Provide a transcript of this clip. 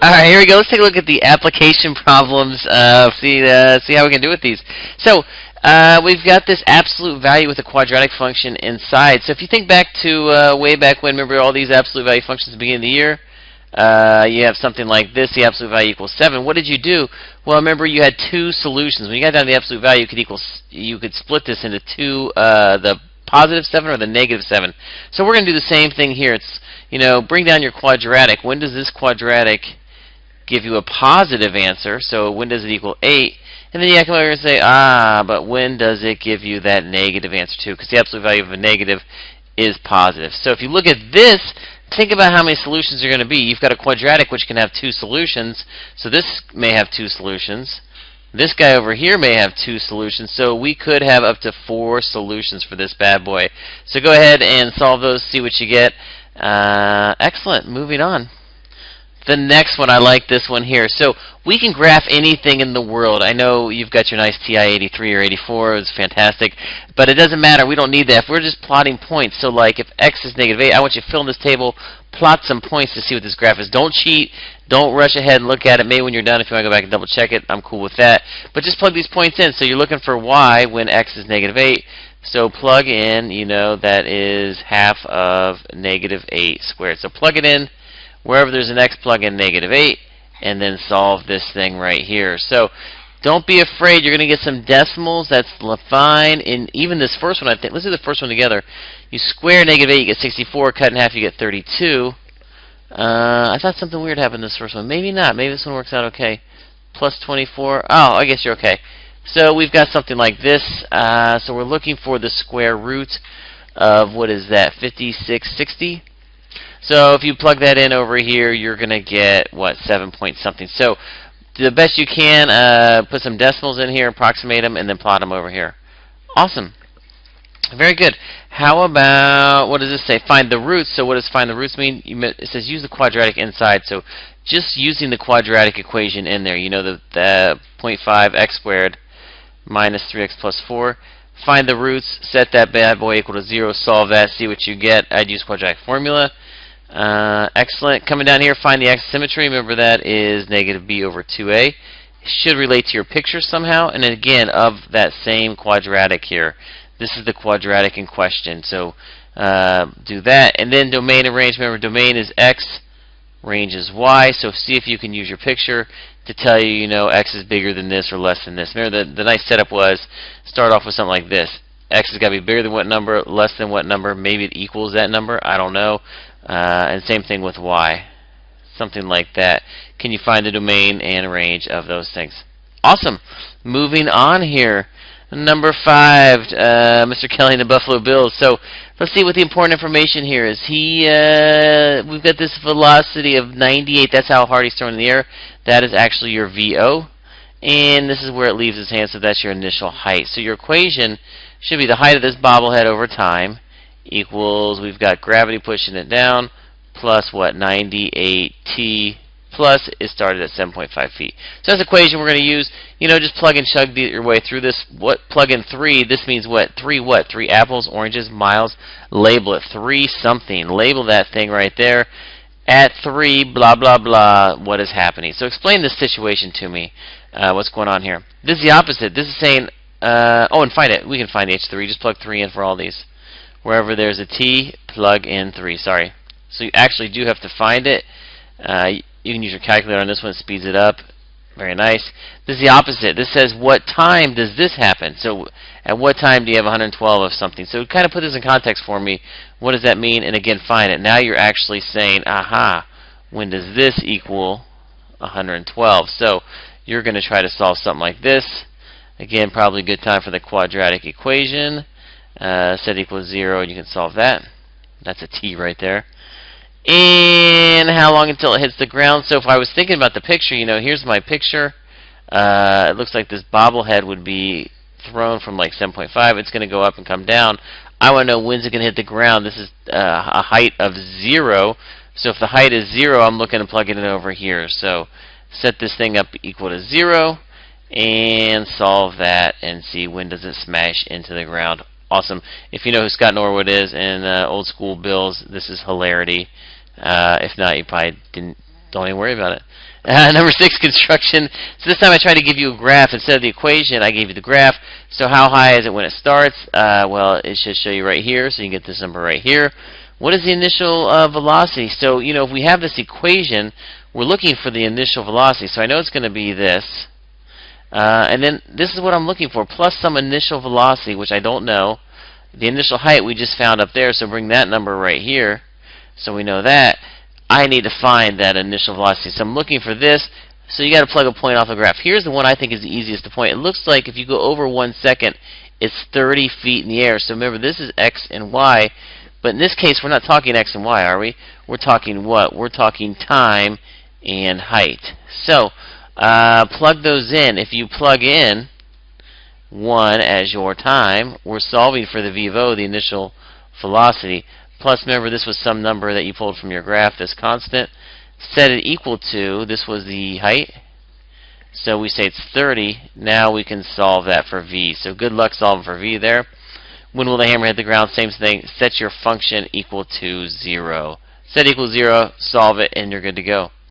All right, here we go. Let's take a look at the application problems. See how we can do with these. So we've got this absolute value with a quadratic function inside. So if you think back to way back when, remember all these absolute value functions at the beginning of the year? You have something like this, the absolute value equals 7. What did you do? Well, remember you had two solutions. When you got down to the absolute value, you could split this into two, the positive 7 or the negative 7. So we're going to do the same thing here. It's, bring down your quadratic. When does this quadratic give you a positive answer? So when does it equal 8? And then you come over and say, but when does it give you that negative answer too? Because the absolute value of a negative is positive. So if you look at this, think about how many solutions are going to be. You've got a quadratic which can have two solutions. So this may have two solutions. This guy over here may have two solutions. So we could have up to 4 solutions for this bad boy. So go ahead and solve those, see what you get. Excellent. Moving on. The next one, I like this one here. So we can graph anything in the world. I know you've got your nice TI-83 or 84. It's fantastic. But it doesn't matter. We don't need that. If we're just plotting points, so like if x is negative 8, I want you to fill in this table, plot some points to see what this graph is. Don't cheat. Don't rush ahead and look at it. Maybe when you're done, if you want to go back and double check it, I'm cool with that. But just plug these points in. So you're looking for y when x is negative 8. So plug in, that is half of negative 8 squared. So plug it in. Wherever there's an x, plug in negative 8, and then solve this thing right here. So don't be afraid. You're going to get some decimals. That's fine. And even this first one, I think, let's do the first one together. You square negative 8, you get 64. Cut in half, you get 32. I thought something weird happened in this first one. Maybe not. Maybe this one works out okay. Plus 24. Oh, I guess you're okay. So we've got something like this. So we're looking for the square root of, what is that, 5660? So if you plug that in over here, you're going to get, what, 7 point something. So the best you can, put some decimals in here, approximate them, and then plot them over here. Awesome. Very good. How about, what does this say? Find the roots. So what does find the roots mean? It says use the quadratic inside. So just using the quadratic equation in there, the 0.5 x squared minus 3x plus 4. Find the roots, set that bad boy equal to 0, solve that, see what you get. I'd use quadratic formula. Excellent. Coming down here, find the x symmetry. Remember that is negative b over 2a. Should relate to your picture somehow. And then again, of that same quadratic here. This is the quadratic in question. So do that. And then domain and range. Remember, domain is x, range is y. So see if you can use your picture to tell you, x is bigger than this or less than this. Remember, the nice setup was start off with something like this. X has got to be bigger than what number, less than what number. Maybe it equals that number. I don't know. And same thing with y. Something like that. Can you find the domain and range of those things? Awesome. Moving on here. Number 5, Mr. Kelly and the Buffalo Bills. So let's see what the important information here is. We've got this velocity of 98. That's how hard he's throwing in the air. That is actually your VO. And this is where it leaves his hand, so that's your initial height. So your equation should be the height of this bobblehead over time equals, we've got gravity pushing it down, plus what, 98t, plus it started at 7.5 feet. So that's the equation we're going to use. Just plug and chug your way through this. What, plug in 3, this means what? 3 what? 3 apples, oranges, miles. Label it 3 something. Label that thing right there. At 3, blah, blah, blah, what is happening? So explain this situation to me. What's going on here? This is the opposite. This is saying, and find it. We can find H3. Just plug 3 in for all these. Wherever there's a T, plug in 3. Sorry. So you actually do have to find it. You can use your calculator on this one. It speeds it up. Very nice. This is the opposite. This says, what time does this happen? So at what time do you have 112 of something? So kind of put this in context for me. What does that mean? And again, find it. Now you're actually saying, aha, when does this equal 112? So you're going to try to solve something like this. Again, probably a good time for the quadratic equation. Set equals 0, and you can solve that. That's a T right there. And how long until it hits the ground? So if I was thinking about the picture, here's my picture. It looks like this bobblehead would be thrown from like 7.5. It's going to go up and come down. I want to know when's it going to hit the ground. This is a height of 0. So if the height is 0, I'm looking to plug it in over here. So set this thing up equal to 0 and solve that and see when does it smash into the ground. Awesome. If you know who Scott Norwood is and Old School Bills, this is hilarity. If not, you probably didn't don't even worry about it. Number 6, construction. So this time I tried to give you a graph. Instead of the equation, I gave you the graph. So how high is it when it starts? Well, it should show you right here, so you get this number right here. What is the initial velocity? So, if we have this equation, we're looking for the initial velocity. So I know it's going to be this. And then this is what I'm looking for, plus some initial velocity, which I don't know. The initial height we just found up there, so bring that number right here. So we know that. I need to find that initial velocity. So I'm looking for this. So you got to plug a point off the graph. Here's the one I think is the easiest to point. It looks like if you go over 1 second, it's 30 feet in the air. So remember, this is x and y. But in this case, we're not talking x and y, are we? We're talking what? We're talking time and height. So plug those in. If you plug in 1 as your time, we're solving for the v of o, the initial velocity. Plus, remember, this was some number that you pulled from your graph, this constant. Set it equal to, this was the height. So we say it's 30. Now we can solve that for v. So good luck solving for v there. When will the hammer hit the ground? Same thing. Set your function equal to 0. Set equals 0, solve it, and you're good to go.